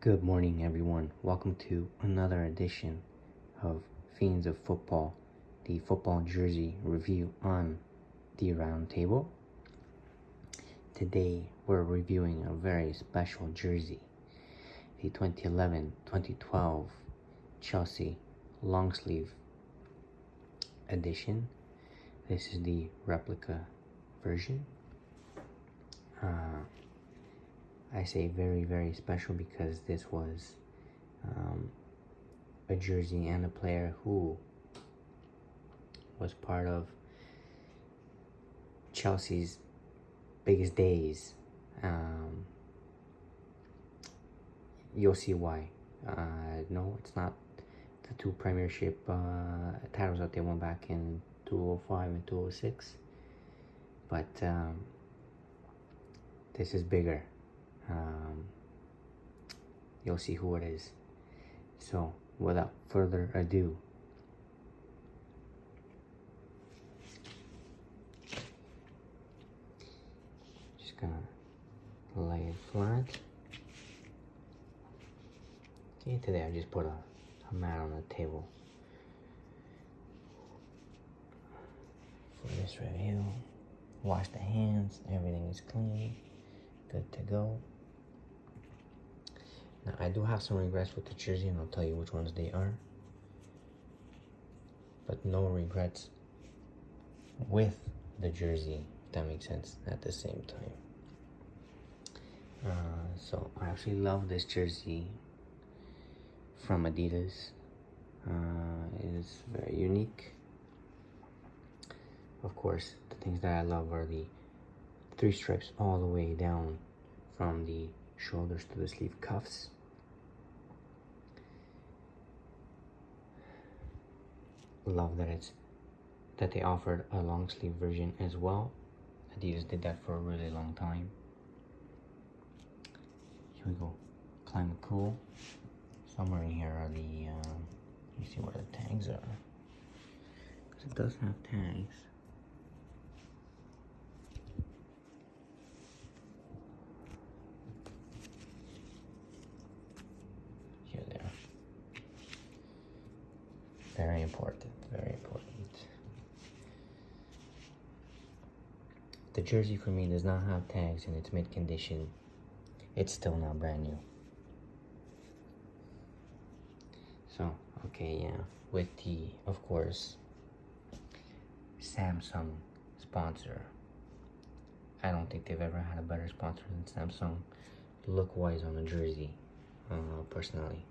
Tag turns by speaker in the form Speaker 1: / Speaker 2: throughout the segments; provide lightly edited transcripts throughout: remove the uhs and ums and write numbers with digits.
Speaker 1: Good morning, everyone. Welcome to another edition of Fiends of Football, the football jersey review on the round table. Today, we're reviewing a very special jersey, the 2011-2012 Chelsea long sleeve edition. This is the replica version. I say very, very special because this was a jersey and a player who was part of Chelsea's biggest days. You'll see why. No, it's not the two Premiership titles that they won back in 2005 and 2006, but this is bigger. You'll see who it is. So, without further ado, just gonna lay it flat. Okay, today I just put a mat on the table for this review. Wash the hands, everything is clean, good to go. Now, I do have some regrets with the jersey, and I'll tell you which ones they are. But no regrets with the jersey, if that makes sense, at the same time. So, I actually love this jersey from Adidas. It is very unique. Of course, the things that I love are the three stripes all the way down from the shoulders to the sleeve cuffs. Love that they offered a long sleeve version as well. Adidas did that for a really long time. Here we go. Climate Cool. Somewhere in here are the let me see where the tags are, because it does have tags. Here they are. Very important, very important. The jersey for me does not have tags and it's mid condition. It's still not brand new. So, okay, yeah, with the, of course, Samsung sponsor. I don't think they've ever had a better sponsor than Samsung, look-wise on the jersey, personally.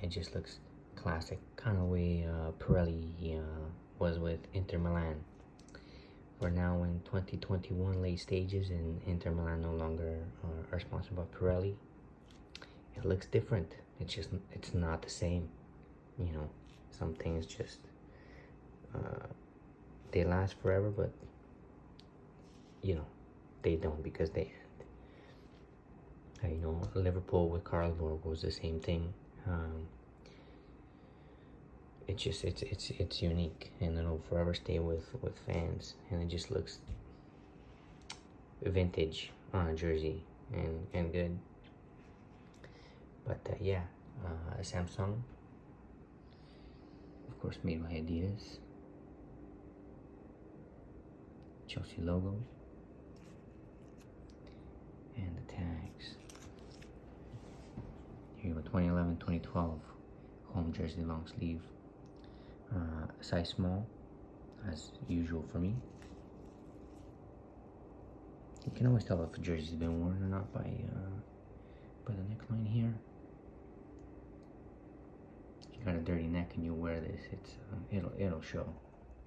Speaker 1: It just looks classic, kind of way Pirelli was with Inter Milan. We're now in 2021 late stages, and Inter Milan no longer are sponsored by Pirelli. It looks different. It's not the same. You know, some things just they last forever, but you know, they don't, because they end. You know, Liverpool with Carlsberg was the same thing. It's unique, and it'll forever stay with fans, and it just looks vintage on a jersey and good. But yeah, Samsung, of course, made by Adidas. Chelsea logo and the tags. Here we go, 2011-2012 home jersey long sleeve, size small, as usual for me. You can always tell if a jersey's been worn or not by the neckline here. If you got a dirty neck and you wear this, it'll show.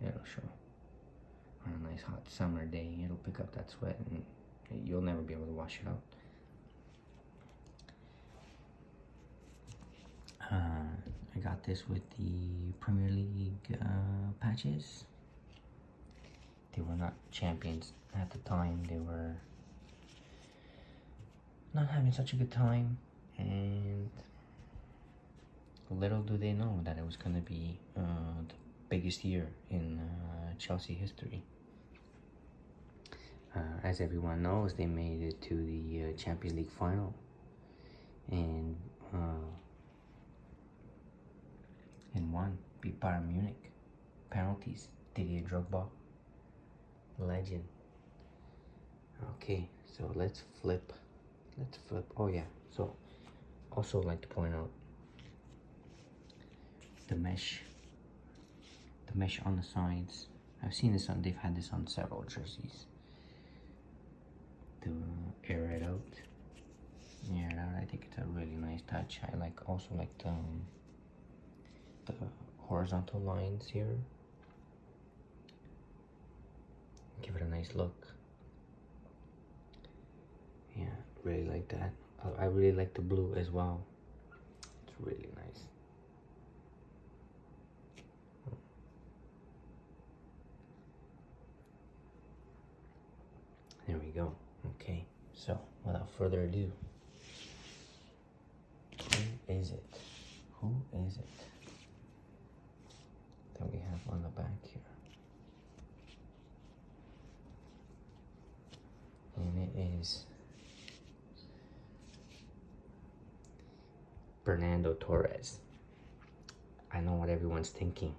Speaker 1: It'll show. On a nice hot summer day, it'll pick up that sweat, and you'll never be able to wash it out. I got this with the Premier League patches. They were not champions at the time. They were not having such a good time, and little do they know that it was going to be the biggest year in Chelsea history. As everyone knows, they made it to the Champions League final and won, beat Bayern Munich. Penalties, Didier Drogba, legend. Okay, so let's flip. Oh yeah, so also like to point out the mesh on the sides. I've seen this on, they've had this on several jerseys to air it out. I think it's a really nice touch. I also like the horizontal lines here. Give it a nice look. Yeah, really like that. I really like the blue as well. It's really nice. There we go. Okay, so without further ado, who is it? Who is it that we have on the back here? And it is Fernando Torres. I know what everyone's thinking.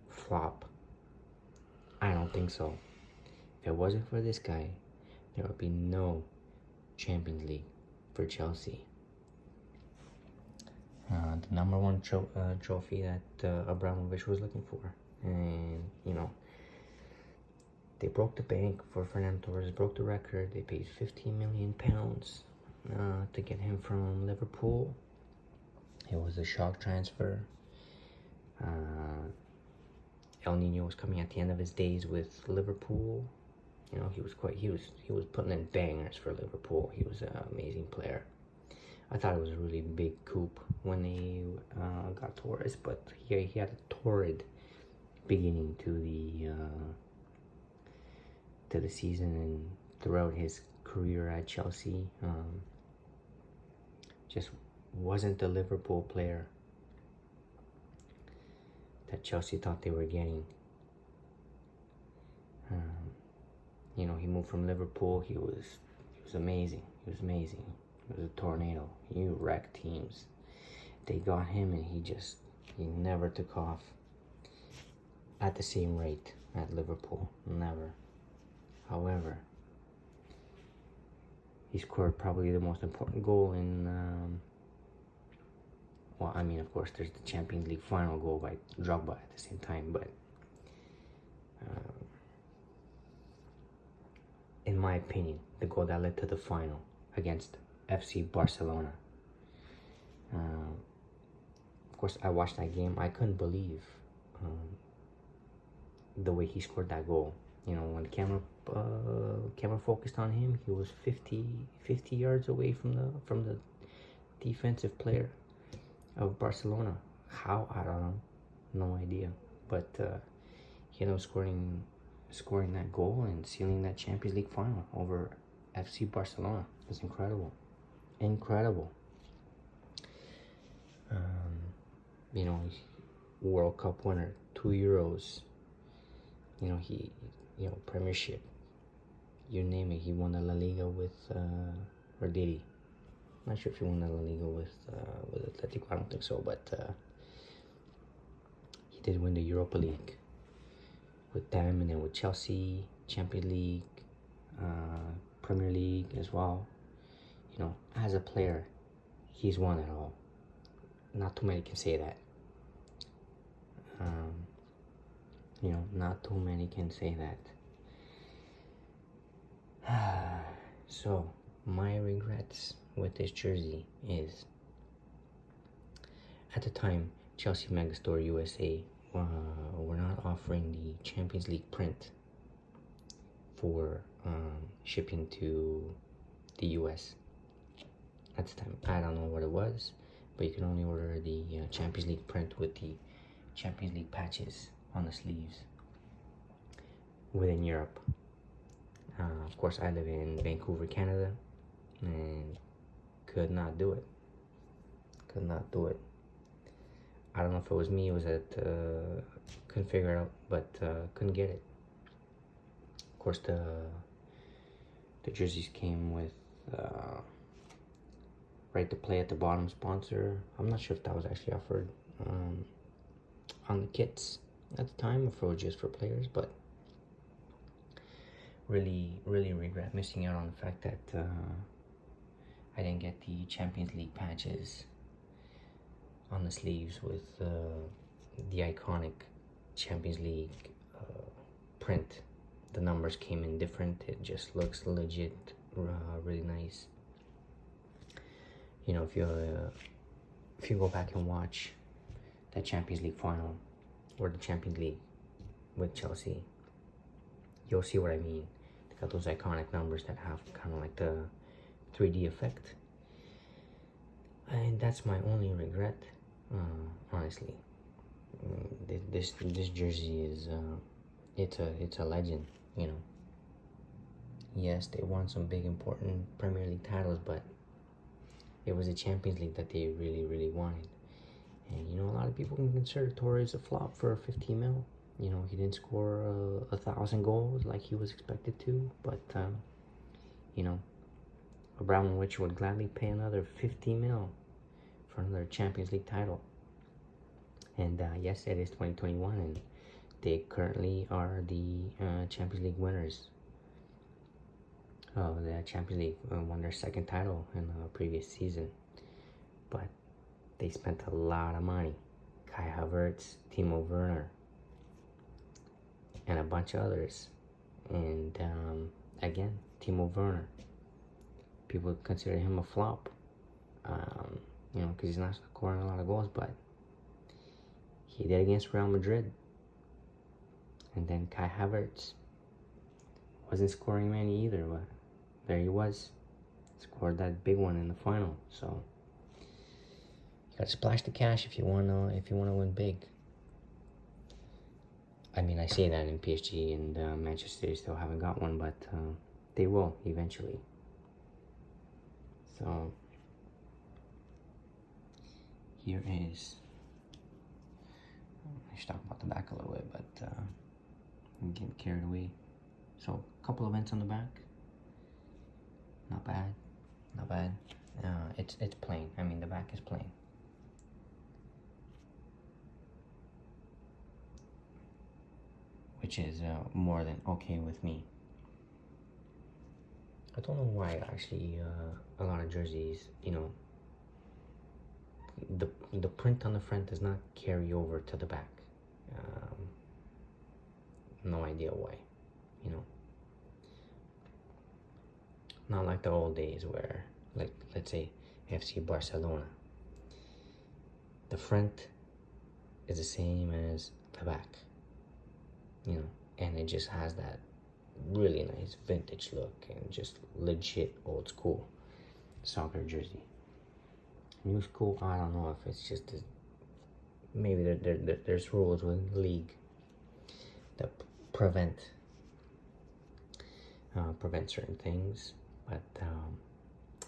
Speaker 1: Flop. I don't think so. If it wasn't for this guy, there would be no Champions League for Chelsea. The number one trophy that Abramovich was looking for. And, you know, they broke the bank for Fernando Torres, broke the record. They paid £15 million to get him from Liverpool. It was a shock transfer. El Nino was coming at the end of his days with Liverpool. You know, he was putting in bangers for Liverpool. He was an amazing player. I thought it was a really big coup when they got Torres, but he had a torrid beginning to the season and throughout his career at Chelsea. Just wasn't the Liverpool player that Chelsea thought they were getting. You know, he moved from Liverpool. He was amazing. He was amazing. He was a tornado. He wrecked teams. They got him, and he never took off at the same rate at Liverpool. Never. However, he scored probably the most important goal in. Well, I mean, of course, there's the Champions League final goal by Drogba at the same time, but in my opinion, the goal that led to the final against FC Barcelona. Of course, I watched that game. I couldn't believe the way he scored that goal. You know, when the camera focused on him, he was 50 yards away from the defensive player of Barcelona. How? I don't know. No idea. But he ended up scoring that goal and sealing that Champions League final over FC Barcelona. It was incredible. Incredible. You know, World Cup winner, 2 Euros. You know, Premiership. You name it. He won the La Liga with, or did he? I'm not sure if he won the La Liga with Atletico. I don't think so, but he did win the Europa League with them, and then with Chelsea, Champions League, Premier League as well. You know, as a player, he's won it all. Not too many can say that. You know, not too many can say that. So, my regrets with this jersey is, at the time, Chelsea Megastore USA were not offering the Champions League print for shipping to the US. At the time, I don't know what it was, but you can only order the Champions League print with the Champions League patches on the sleeves within Europe. Of course, I live in Vancouver, Canada, and could not do it. Could not do it. I don't know if it was me, it was that couldn't figure it out, but couldn't get it. Of course, the jerseys came with right to play at the bottom sponsor. I'm not sure if that was actually offered on the kits at the time, if it was just for players, but really regret missing out on the fact that I didn't get the Champions League patches on the sleeves with the iconic Champions League print. The numbers came in different. It just looks legit, really nice. You know, if you go back and watch that Champions League final or the Champions League with Chelsea, you'll see what I mean. They got those iconic numbers that have kind of like the 3D effect, and that's my only regret, honestly. This jersey is it's a legend, you know. Yes, they won some big important Premier League titles, but it was the Champions League that they really wanted. And you know, a lot of people can consider Torres a flop for 15 mil. You know, he didn't score 1,000 goals like he was expected to, but you know, Abramovich would gladly pay another 50 mil for another Champions League title. And yes, it is 2021, and they currently are the Champions League winners. The Champions League won their second title in the previous season, but they spent a lot of money. Kai Havertz, Timo Werner, and a bunch of others. And again, Timo Werner, people consider him a flop, you know, because he's not scoring a lot of goals, but he did against Real Madrid. And then Kai Havertz wasn't scoring many either, but there he was, scored that big one in the final. So you gotta splash the cash if you wanna win big. I mean, I say that in PSG and Manchester City still haven't got one, but they will eventually. So here is, I should talk about the back a little bit, but I'm getting carried away. So a couple events on the back. Not bad, not bad. It's plain. I mean, the back is plain. Which is more than okay with me. I don't know why actually a lot of jerseys, you know, the print on the front does not carry over to the back. No idea why, you know. Not like the old days where, like, let's say FC Barcelona, the front is the same as the back, you know, and it just has that really nice vintage look and just legit old school soccer jersey. New school, I don't know if it's just maybe there's rules with the league that prevent certain things, but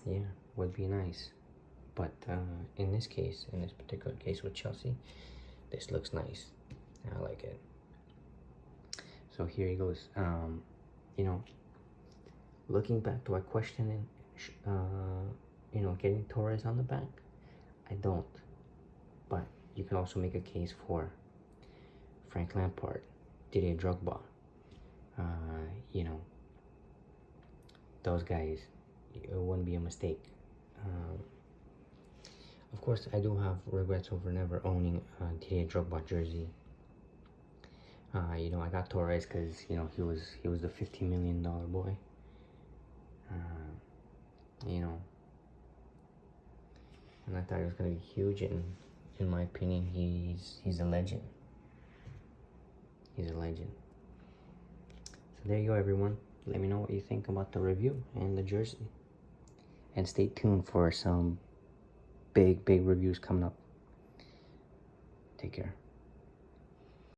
Speaker 1: yeah, would be nice. But in this case, in this particular case with Chelsea, this looks nice. I like it. So here he goes. You know, looking back, do I question you know, getting Torres on the back? I don't. But you can also make a case for Frank Lampard, Didier Drogba. You know, those guys, it wouldn't be a mistake. Of course, I do have regrets over never owning a Didier Drogba jersey. You know, I got Torres because, you know, he was the $50 million boy. You know, and I thought it was gonna be huge, and in my opinion, he's a legend. He's a legend. So there you go, everyone. Let me know what you think about the review and the jersey, and stay tuned for some big reviews coming up. Take care.